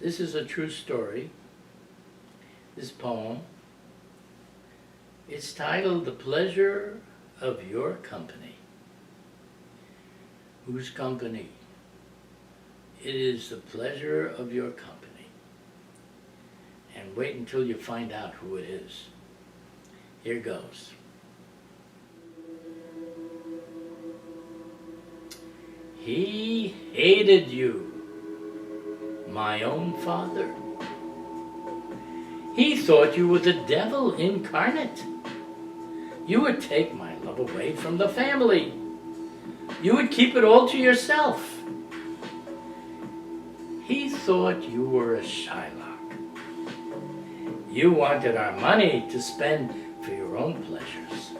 This is a true story, this poem. It's titled The Pleasure of Your Company. Whose company? It is the pleasure of your company. And wait until you find out who it is. Here goes. He hated you, my own father. He thought you were the devil incarnate. You would take my love away from the family. You would keep it all to yourself. He thought you were a Shylock. You wanted our money to spend for your own pleasures.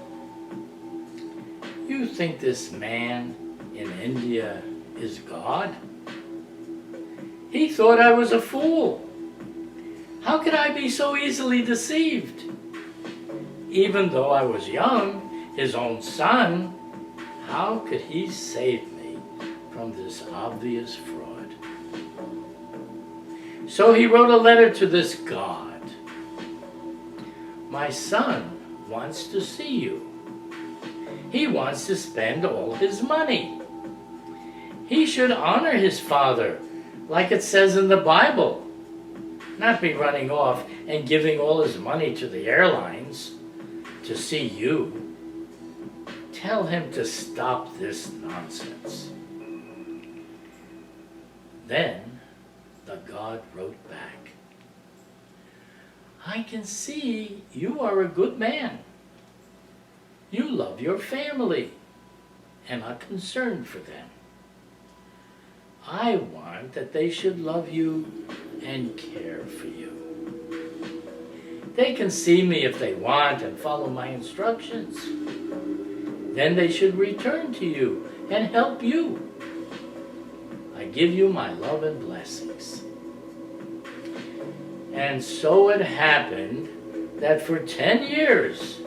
You think this man in India is God? He thought I was a fool. How could I be so easily deceived? Even though I was young, his own son, how could he save me from this obvious fraud? So he wrote a letter to this God. My son wants to see you. He wants to spend all his money. He should honor his father, like it says in the Bible, not be running off and giving all his money to the airlines to see you. Tell him to stop this nonsense. Then the God wrote back, I can see you are a good man. You love your family and are concerned for them. I want that they should love you and care for you. They can see me if they want and follow my instructions. Then they should return to you and help you. I give you my love and blessings. And so it happened that for 10 years,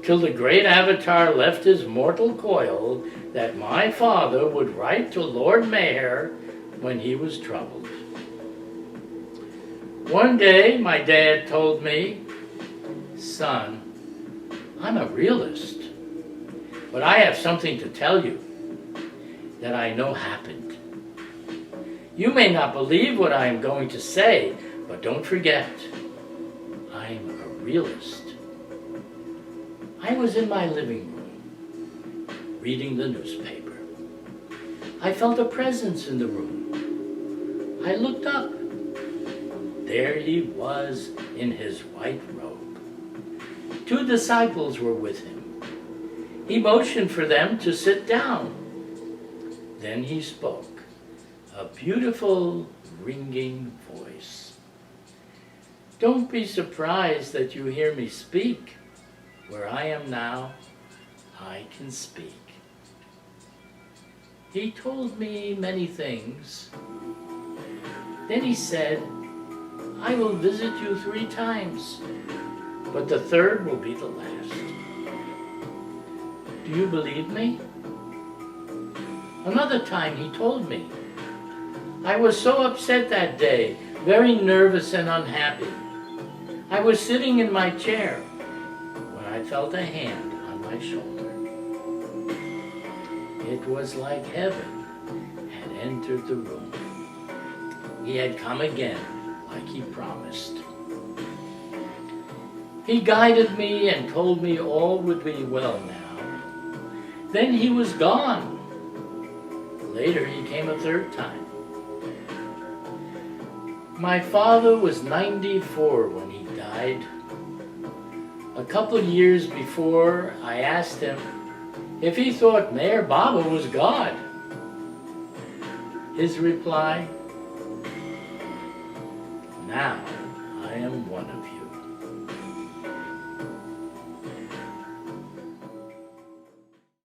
till the great Avatar left his mortal coil, that my father would write to Lord Mayor when he was troubled. One day, my dad told me, son, I'm a realist, but I have something to tell you that I know happened. You may not believe what I am going to say, but don't forget, I'm a realist. I was in my living room, reading the newspaper. I felt a presence in the room. I looked up. There he was in his white robe. 2 disciples were with him. He motioned for them to sit down. Then he spoke, a beautiful, ringing voice. Don't be surprised that you hear me speak. Where I am now, I can speak. He told me many things. Then he said, I will visit you 3 times, but the 3rd will be the last. Do you believe me? Another time he told me, I was so upset that day, very nervous and unhappy. I was sitting in my chair when I felt a hand on my shoulder. It was like heaven had entered the room. He had come again like he promised. He guided me and told me all would be well now. Then he was gone. Later he came a 3rd time. My father was 94 when he died. A couple of years before, I asked him if he thought Mayor Baba was God. His reply, now I am one of you.